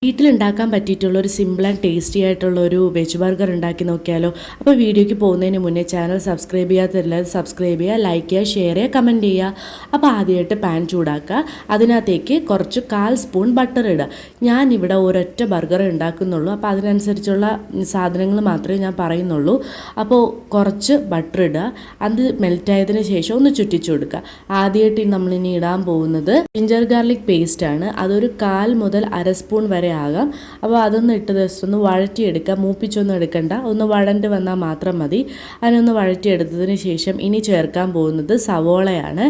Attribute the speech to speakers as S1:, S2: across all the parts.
S1: വീട്ടിലുണ്ടാക്കാൻ പറ്റിയിട്ടുള്ള ഒരു simple and tasty ആയിട്ടുള്ള ഒരു വെജ് ബർഗർ ഉണ്ടാക്കി നോക്കിയാലോ. അപ്പോൾ വീഡിയോയ്ക്ക് പോകുന്നതിന് മുന്നേ ചാനൽ സബ്സ്ക്രൈബ് ചെയ്യാത്തവരെല്ലാം സബ്സ്ക്രൈബ് ചെയ്യുക, ലൈക്ക് ചെയ്യുക, ഷെയർ ചെയ്യുക, കമൻറ്റ് ചെയ്യുക. അപ്പോൾ ആദ്യമായിട്ട് പാൻ ചൂടാക്കുക. അതിനകത്തേക്ക് കുറച്ച് 1/4 സ്പൂൺ ബട്ടർ ഇടുക. ഞാനിവിടെ ഒരൊറ്റ ബർഗർ ഉണ്ടാക്കുന്നുള്ളൂ, അപ്പോൾ അതിനനുസരിച്ചുള്ള സാധനങ്ങൾ മാത്രമേ ഞാൻ പറയുന്നുള്ളൂ. അപ്പോൾ കുറച്ച് ബട്ടർ ഇടുക. അത് മെൽറ്റായതിന് ശേഷം ഒന്ന് ചുറ്റിച്ചു കൊടുക്കുക. ആദ്യമായിട്ട് നമ്മളിനി ഇടാൻ പോകുന്നത് ജിഞ്ചർ ഗാർലിക് പേസ്റ്റാണ്. അതൊരു 1/4 മുതൽ 1/2 സ്പൂൺ വരെ ആകാം. അപ്പോൾ അതൊന്ന് ഇട്ട് ജസ്റ്റ് ഒന്ന് വഴറ്റിയെടുക്കുക. മൂപ്പിച്ചൊന്നും എടുക്കണ്ട, ഒന്ന് വഴണ്ട് വന്നാൽ മാത്രം മതി. അതിനൊന്ന് വഴറ്റിയെടുത്തതിന് ശേഷം ഇനി ചേർക്കാൻ പോകുന്നത് സവോളയാണ്.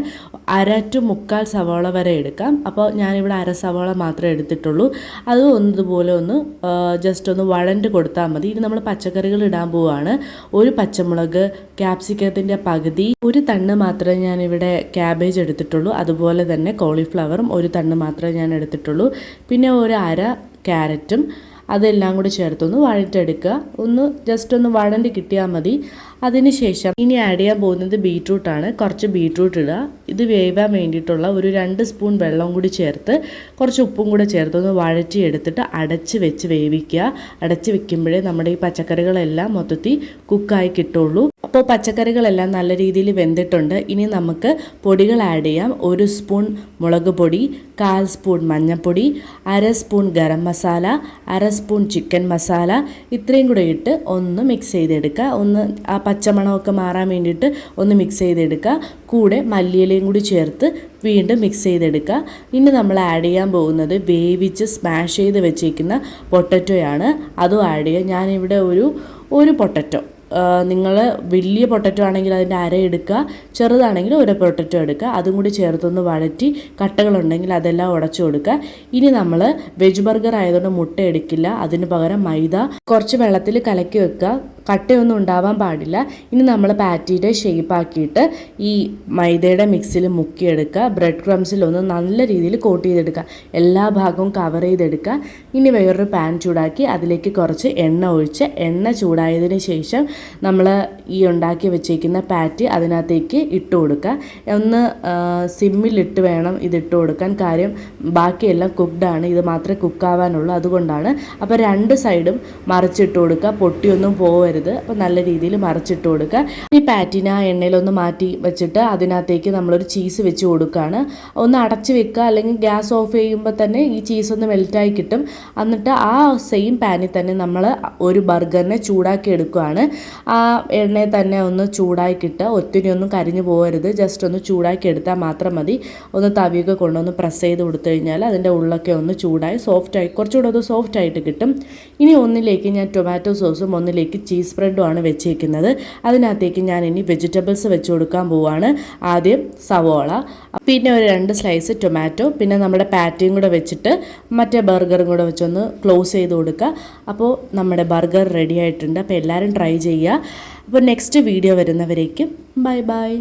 S1: 1/2 to 1/4 സവോള വരെ എടുക്കാം. അപ്പോൾ ഞാനിവിടെ 1/2 സവോള മാത്രമേ എടുത്തിട്ടുള്ളൂ. അത് ഒന്നതുപോലെ ഒന്ന് ജസ്റ്റ് ഒന്ന് വഴണ്ട് കൊടുത്താൽ മതി. ഇനി നമ്മൾ പച്ചക്കറികൾ ഇടാൻ പോവുകയാണ്. ഒരു പച്ചമുളക്, ക്യാപ്സിക്കത്തിൻ്റെ പകുതി, ഒരു തണ്ട് മാത്രമേ ഞാനിവിടെ ക്യാബേജ് എടുത്തിട്ടുള്ളൂ. അതുപോലെ തന്നെ കോളിഫ്ലവറും ഒരു തണ്ട് മാത്രമേ ഞാൻ എടുത്തിട്ടുള്ളൂ. പിന്നെ ഒരു 1/2 ക്യാരറ്റും അതെല്ലാം കൂടി ചേർത്തൊന്ന് വഴറ്റെടുക്കുക. ഒന്ന് ജസ്റ്റ് ഒന്ന് വഴണ്ട് കിട്ടിയാൽ മതി. അതിന് ശേഷം ഇനി ആഡ് ചെയ്യാൻ പോകുന്നത് ബീറ്റ്റൂട്ടാണ്. കുറച്ച് ബീറ്റ്റൂട്ട് ഇടുക. ഇത് വേവാൻ വേണ്ടിയിട്ടുള്ള ഒരു 2 സ്പൂൺ വെള്ളം കൂടി ചേർത്ത് കുറച്ച് ഉപ്പും കൂടെ ചേർത്ത് ഒന്ന് വഴറ്റി എടുത്തിട്ട് അടച്ച് വെച്ച് വേവിക്കുക. അടച്ച് വെക്കുമ്പോഴേ നമ്മുടെ ഈ പച്ചക്കറികളെല്ലാം മൊത്തത്തിൽ കുക്കായി കിട്ടുള്ളൂ. അപ്പോൾ പച്ചക്കറികളെല്ലാം നല്ല രീതിയിൽ വെന്തിട്ടുണ്ട്. ഇനി നമുക്ക് പൊടികൾ ആഡ് ചെയ്യാം. 1 സ്പൂൺ മുളക് പൊടി, 1/4 സ്പൂൺ മഞ്ഞൾപ്പൊടി, 1/2 spoon garam masala, 1/2 spoon chicken masala, ഇത്രയും കൂടെ ഇട്ട് ഒന്ന് മിക്സ് ചെയ്തെടുക്കുക. ഒന്ന് ആ പച്ചമണമൊക്കെ മാറാൻ വേണ്ടിയിട്ട് ഒന്ന് മിക്സ് ചെയ്തെടുക്കുക. കൂടെ മല്ലിയിലയും കൂടി ചേർത്ത് വീണ്ടും മിക്സ് ചെയ്തെടുക്കുക. ഇനി നമ്മൾ ആഡ് ചെയ്യാൻ പോകുന്നത് വേവിച്ച് സ്മാഷ് ചെയ്ത് വെച്ചേക്കുന്ന പൊട്ടറ്റോയാണ്. അതും ആഡ് ചെയ്യുക. ഞാനിവിടെ ഒരു പൊട്ടറ്റോ, നിങ്ങൾ വലിയ പൊട്ടറ്റോ ആണെങ്കിൽ അതിൻ്റെ അര എടുക്കുക, ചെറുതാണെങ്കിൽ ഒരു പൊട്ടറ്റോ എടുക്കുക. അതും കൂടി ചേർത്തൊന്ന് വഴറ്റി കട്ടകളുണ്ടെങ്കിൽ അതെല്ലാം ഉടച്ചു കൊടുക്കുക. ഇനി നമ്മൾ വെജ് ബർഗർ ആയതുകൊണ്ട് മുട്ട എടുക്കില്ല, അതിന് പകരം മൈദ കുറച്ച് വെള്ളത്തിൽ കലക്കി വെക്കുക. കട്ടയൊന്നും ഉണ്ടാവാൻ പാടില്ല. ഇനി നമ്മൾ പാറ്റിയുടെ ഷേപ്പ് ആക്കിയിട്ട് ഈ മൈദയുടെ മിക്സിൽ മുക്കിയെടുക്കുക. ബ്രെഡ് ക്രംസിലൊന്ന് നല്ല രീതിയിൽ കോട്ട് ചെയ്തെടുക്കുക. എല്ലാ ഭാഗവും കവർ ചെയ്തെടുക്കുക. ഇനി വേറൊരു പാൻ ചൂടാക്കി അതിലേക്ക് കുറച്ച് എണ്ണ ഒഴിച്ച് എണ്ണ ചൂടായതിന് ശേഷം നമ്മൾ ഈ ഉണ്ടാക്കി വെച്ചേക്കുന്ന പാറ്റി അതിനകത്തേക്ക് ഇട്ട് കൊടുക്കുക. ഒന്ന് സിമ്മിലിട്ട് വേണം ഇതിട്ട് കൊടുക്കാൻ. കാര്യം ബാക്കിയെല്ലാം കുക്ക്ഡാണ്, ഇത് മാത്രമേ കുക്കാവാനുള്ളൂ, അതുകൊണ്ടാണ്. അപ്പോൾ 2 സൈഡും മറിച്ചിട്ട് കൊടുക്കുക. പൊട്ടിയൊന്നും പോവരുത്. അപ്പോൾ നല്ല രീതിയിൽ മറിച്ചിട്ട് കൊടുക്കുക. ഈ പാറ്റിന എണ്ണയിലൊന്ന് മാറ്റി വെച്ചിട്ട് അതിനകത്തേക്ക് നമ്മളൊരു ചീസ് വെച്ച് കൊടുക്കുകയാണ്. ഒന്ന് അടച്ച് വെക്കുക, അല്ലെങ്കിൽ ഗ്യാസ് ഓഫ് ചെയ്യുമ്പോൾ തന്നെ ഈ ചീസ് ഒന്ന് മെൽറ്റായി കിട്ടും. എന്നിട്ട് ആ സെയിം പാനിൽ തന്നെ നമ്മൾ ഒരു ബർഗറിനെ ചൂടാക്കി എടുക്കുകയാണ്. ആ എണ്ണയിൽ തന്നെ ഒന്ന് ചൂടാക്കി കിട്ടുക. ഒത്തിരി ഒന്നും കരിഞ്ഞു പോകരുത്, ജസ്റ്റ് ഒന്ന് ചൂടാക്കി എടുത്താൽ മാത്രം മതി. ഒന്ന് തവിയൊക്കെ കൊണ്ടൊന്ന് പ്രസ് ചെയ്ത് കൊടുത്തു കഴിഞ്ഞാൽ അതിൻ്റെ ഉള്ളൊക്കെ ഒന്ന് ചൂടായി സോഫ്റ്റായി കുറച്ചുകൂടെ ഒന്ന് സോഫ്റ്റായിട്ട് കിട്ടും. ഇനി ഒന്നിലേക്ക് ഞാൻ ടൊമാറ്റോ സോസും ഒന്നിലേക്ക് ചീസ് സ്പ്രെഡുമാണ് വെച്ചേക്കുന്നത്. അതിനകത്തേക്ക് ഞാൻ ഇനി വെജിറ്റബിൾസ് വെച്ച് കൊടുക്കാൻ പോവുകയാണ്. ആദ്യം സവോള, പിന്നെ ഒരു 2 സ്ലൈസ് ടൊമാറ്റോ, പിന്നെ നമ്മുടെ പാറ്റിയും കൂടെ വെച്ചിട്ട് മറ്റേ ബർഗറും കൂടെ വെച്ചൊന്ന് ക്ലോസ് ചെയ്ത് കൊടുക്കുക. അപ്പോൾ നമ്മുടെ ബർഗർ റെഡി ആയിട്ടുണ്ട്. അപ്പോൾ എല്ലാവരും ട്രൈ ചെയ്യുക. അപ്പോൾ നെക്സ്റ്റ് വീഡിയോ വരുന്നവരേക്കും ബൈ ബൈ.